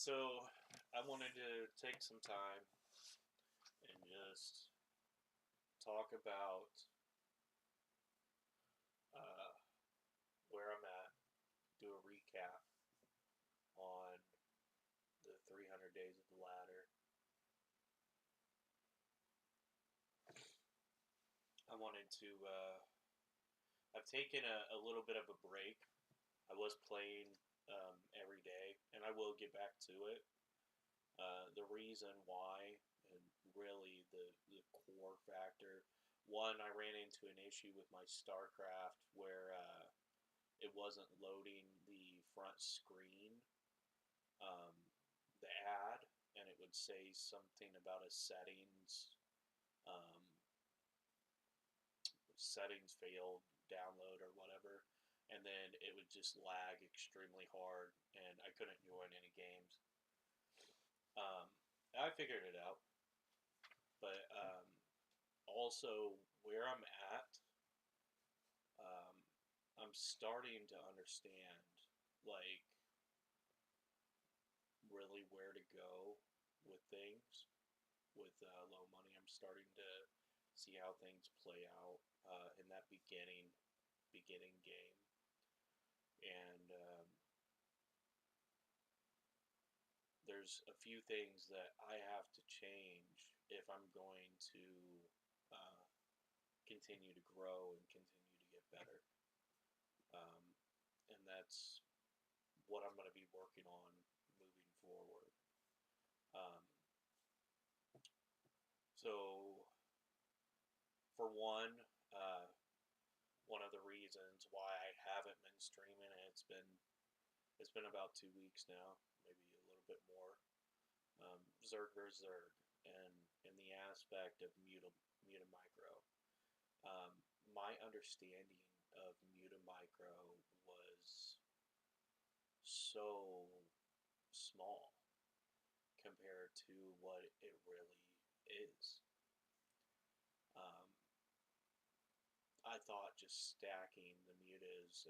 So I wanted to take some time and just talk about uh, where I'm at, do a recap on the 300 days of the ladder. I wanted to. I've taken a little bit of a break. I was playing every day, and I will get back to it. The reason why, and really the core factor, one, I ran into an issue with my StarCraft where it wasn't loading the front screen, um, the ad, and it would say something about a um, settings failed download or whatever, and then it would just lag extremely hard, and I couldn't join any games. Um, I figured it out, but also where I'm at, um, I'm starting to understand like really where to go with things with low money. I'm starting to see how things play out in that beginning game, and there's a few things that I have to change if I'm going to uh, continue to grow and continue to get better. And that's what I'm going to be working on moving forward. Um, so, for uh, one of the reasons why I haven't been streaming, it's been about 2 weeks now, maybe a little bit more. Zerg vs Zerg, and in the aspect of Muta Micro. My understanding of Muta Micro was so small compared to what it really is. Um, I thought just stacking the mutas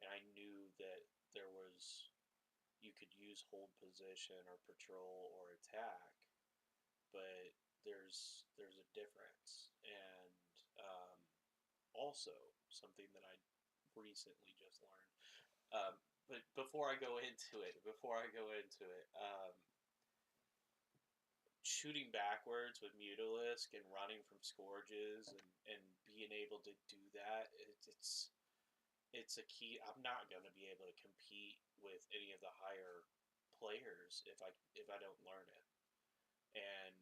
and I knew that there was you could use hold position or patrol or attack, but there's a difference, and also something that I recently just learned. But before I go into it, shooting backwards with Mutalisk and running from Scourges and being able to do that, it's a key. I'm not going to be able to compete with any of the higher players if I don't learn it, and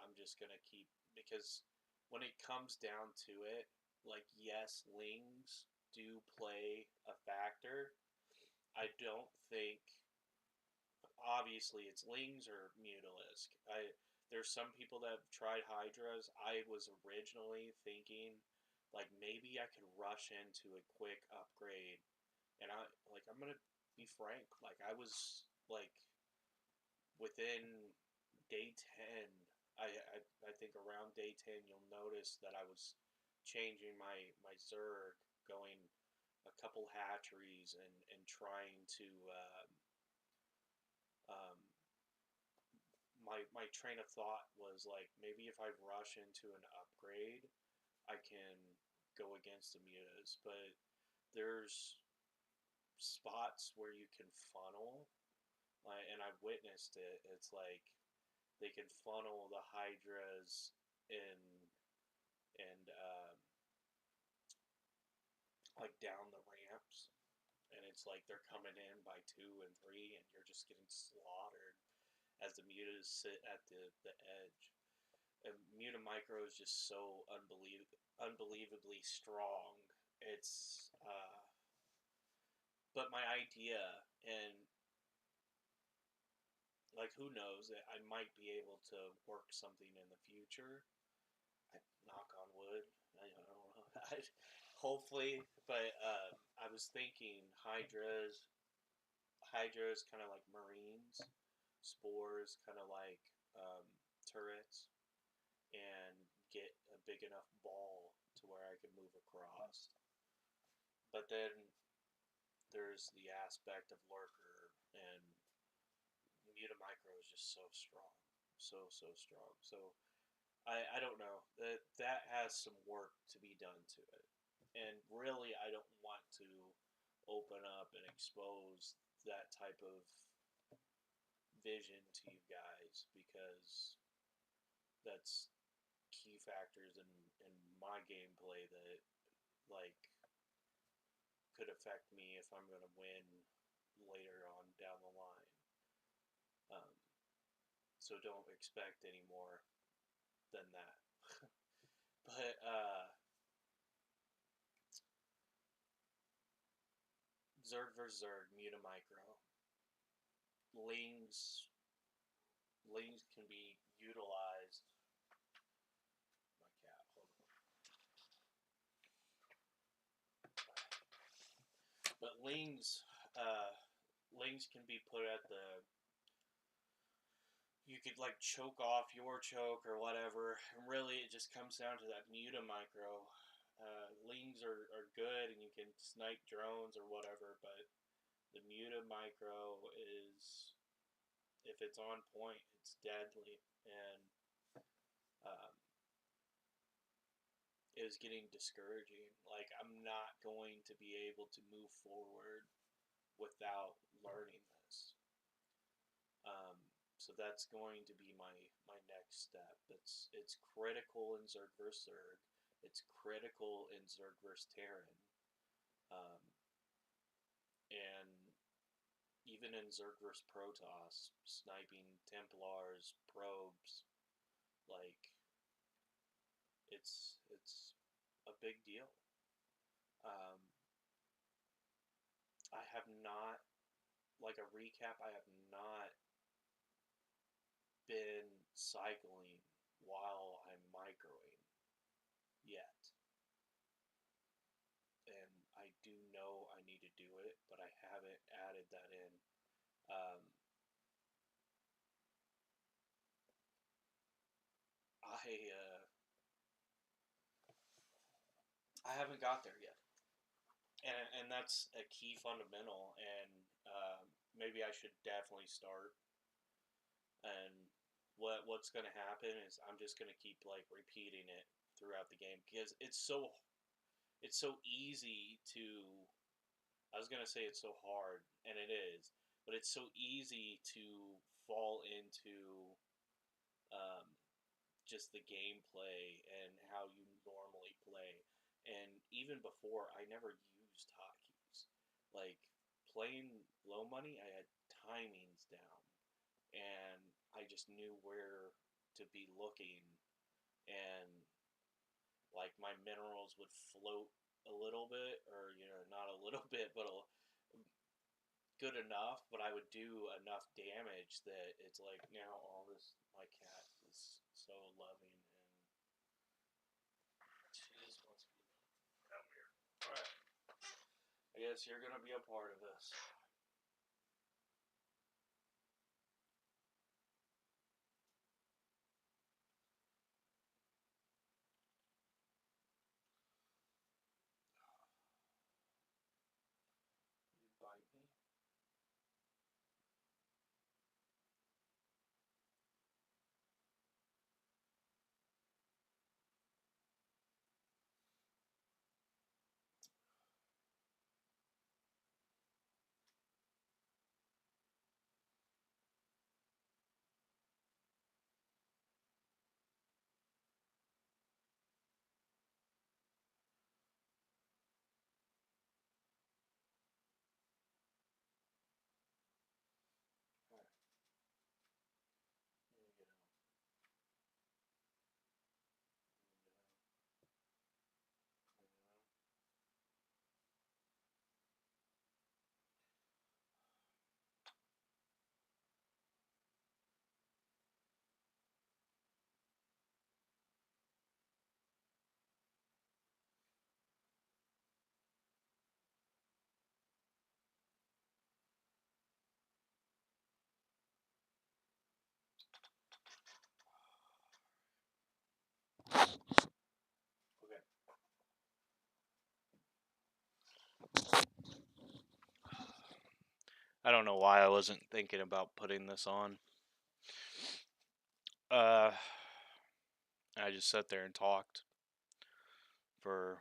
I'm just going to keep because when it comes down to it, like yes, lings do play a factor. I don't think obviously it's Lings or Mutalisk. There's some people that have tried Hydras. I was originally thinking like maybe I could rush into a quick upgrade, and I'm gonna be frank. Like I was like within day 10. I think around day 10 you'll notice that I was changing my Zerg, going a couple hatcheries and trying to. Um, my train of thought was like maybe if I rush into an upgrade, I can go against the mutas. But there's spots where you can funnel, and I've witnessed it. It's like they can funnel the hydras in and like down the ramps, and it's like they're coming in by 2 and 3, and you're just getting slaughtered as the mutas sit at the edge. And Muta Micro is just so unbelievably strong. It's but my idea, and like who knows, I might be able to work something in the future. I knock on wood. I don't know. Hopefully, but I was thinking hydras kind of like marines, spores kind of like turrets, and get a big enough ball to where I could move across. But then there's the aspect of lurker and Mutamicro is just so strong, so strong. So I don't know, that has some work to be done to it, and really I don't want to open up and expose that type of vision to you guys because that's key factors in my gameplay that like could affect me if I'm going to win later on down the line. Um, so don't expect any more than that. But Zerg vs Zerg, Mutamicro. Lings can be utilized. My cat, hold on. But Lings can be put at the. You could like choke off your choke or whatever, and really it just comes down to that Mutamicro. Lings are good, and you can snipe drones or whatever, but the Mutamicro is, if it's on point, it's deadly, and um, it was getting discouraging. Like, I'm not going to be able to move forward without learning this. Um, so that's going to be my next step. It's critical in Zerg vs Zerg. It's critical in Zerg vs Terran. Um, and even in Zerg vs Protoss, sniping Templars, probes, like it's a big deal. Um, I have not, like a recap, I have not been cycling while I'm microing yet. And I do know I need to do it, but I haven't added that in. Um, I haven't got there yet, and that's a key fundamental. And maybe I should definitely start. And what's going to happen is I'm just going to keep like repeating it throughout the game because it's so easy to. I was going to say it's so hard, and it is, but it's so easy to fall into um, just the gameplay and how you normally play. And even before, I never used hotkeys. Like, playing low money, I had timings down, and I just knew where to be looking, and like my minerals would float a little bit, or not a little bit, but good enough. But I would do enough damage that it's like now all this. My cat is so loving, and she just wants me to come here. All right, I guess you're gonna be a part of this. You bite me. I don't know why I wasn't thinking about putting this on. I just sat there and talked for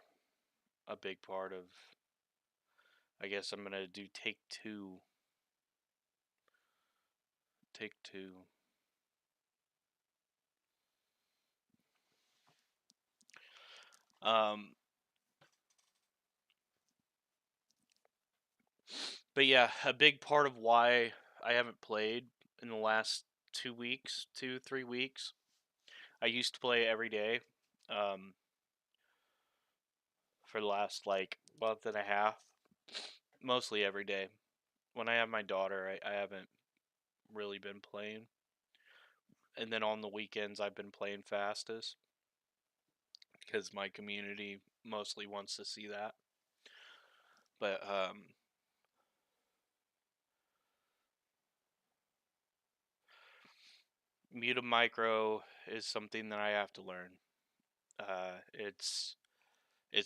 a big part of. I guess I'm gonna do take two. Take two. Um, but yeah, a big part of why I haven't played in the last 2 weeks, 3 weeks. I used to play every day, um, for the last like month and a half, mostly every day. When I have my daughter, I haven't really been playing, and then on the weekends I've been playing fastest because my community mostly wants to see that. But Muta Micro is something that I have to learn. It's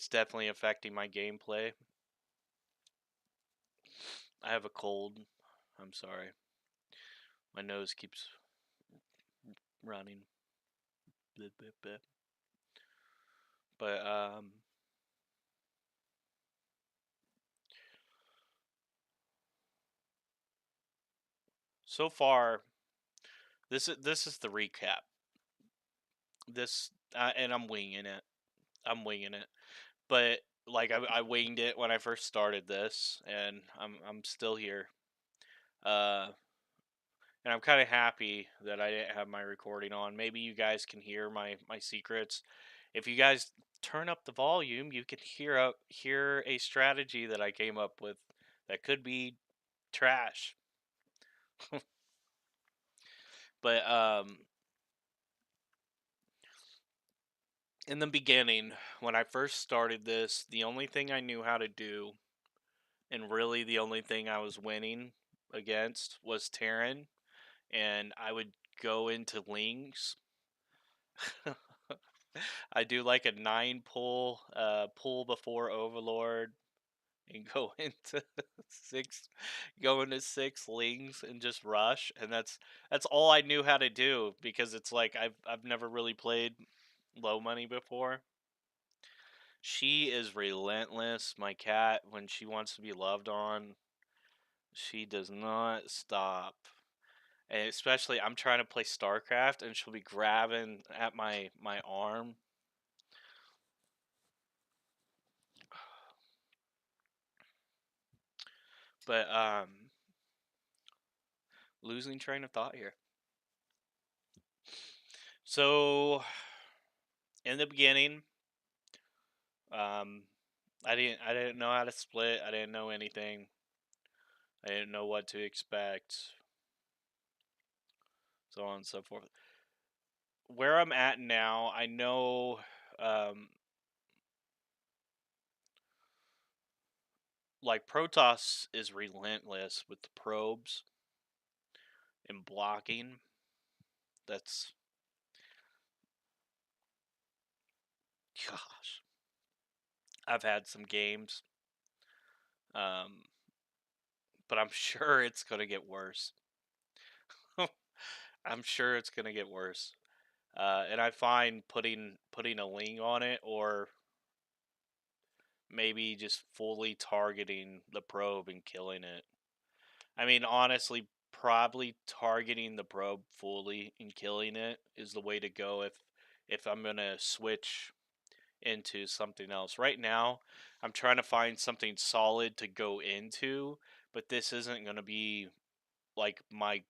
definitely affecting my gameplay. I have a cold. I'm sorry. My nose keeps running. Blip, blip, blip. But so far, this is the recap. This and I'm winging it. I'm winging it. But like I winged it when I first started this, and I'm still here. Uh, and I'm kind of happy that I didn't have my recording on. Maybe you guys can hear my secrets. If you guys turn up the volume, you can hear a strategy that I came up with that could be trash. But in the beginning, when I first started this, the only thing I knew how to do, and really the only thing I was winning against, was Terran, and I would go into Lings. I do like a 9 pull before Overlord, and go into six, go into 6 Lings and just rush, and that's all I knew how to do because it's like I've never really played low money before. She is relentless, my cat. When she wants to be loved on, she does not stop. And especially, I'm trying to play StarCraft, and she'll be grabbing at my arm. But losing train of thought here. So in the beginning, um, I didn't know how to split. I didn't know anything. I didn't know what to expect. So on and so forth. Where I'm at now, I know, um, like Protoss is relentless with the probes and blocking. That's, gosh. I've had some games, um, but I'm sure it's gonna get worse. I'm sure it's gonna get worse. And I find putting a ling on it, or maybe just fully targeting the probe and killing it. I mean, honestly, probably targeting the probe fully and killing it is the way to go if I'm gonna switch into something else. Right now, I'm trying to find something solid to go into, but this isn't gonna be like my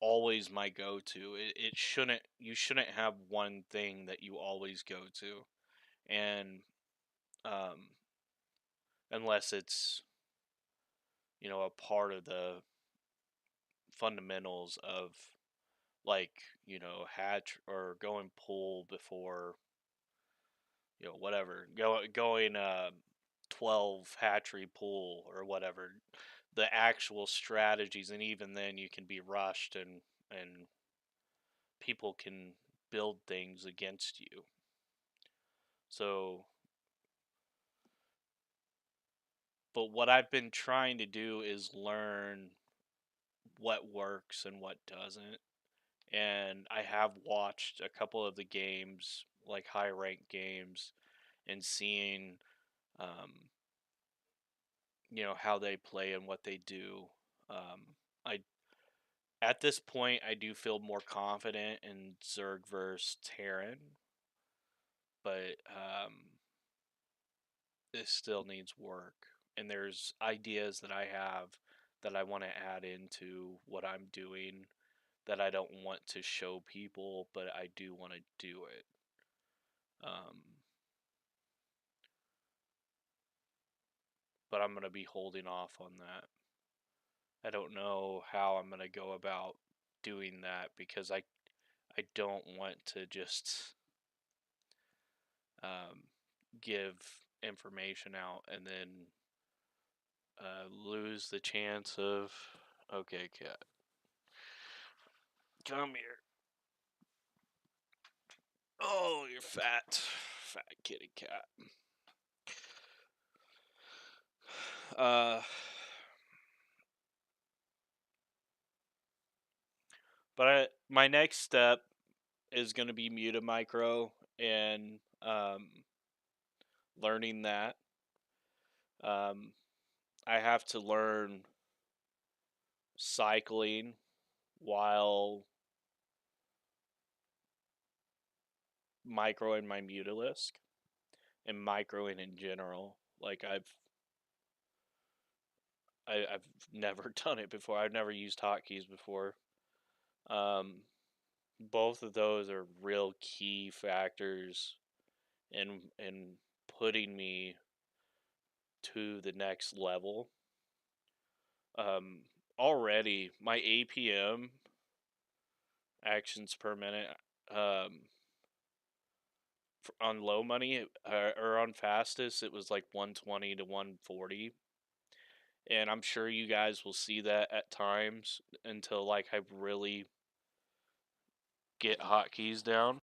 always my go-to. It shouldn't, you shouldn't have one thing that you always go to, and um, unless it's, a part of the fundamentals of, like, hatch or going pull before, whatever, going 12 hatchery pull or whatever, the actual strategies. And even then you can be rushed, and people can build things against you. So But what I've been trying to do is learn what works and what doesn't. And I have watched a couple of the games, like high ranked games, and seeing, um, how they play and what they do. I At this point, I do feel more confident in Zerg versus Terran, but this still needs work. And there's ideas that I have that I want to add into what I'm doing that I don't want to show people, but I do want to do it. Um, but I'm going to be holding off on that. I don't know how I'm going to go about doing that because I don't want to just um, give information out and then lose the chance of, okay, cat, come here. Oh, you're fat, fat kitty cat. Uh, my next step is going to be Muta Micro and learning that. Um, I have to learn cycling while microing my Mutalisk and microing in general. Like I've never done it before. I've never used hotkeys before. Um, both of those are real key factors in putting me to the next level. Um, Already my APM actions per minute um, on low money or on fastest it was like 120 to 140, and I'm sure you guys will see that at times until like I really get hotkeys down.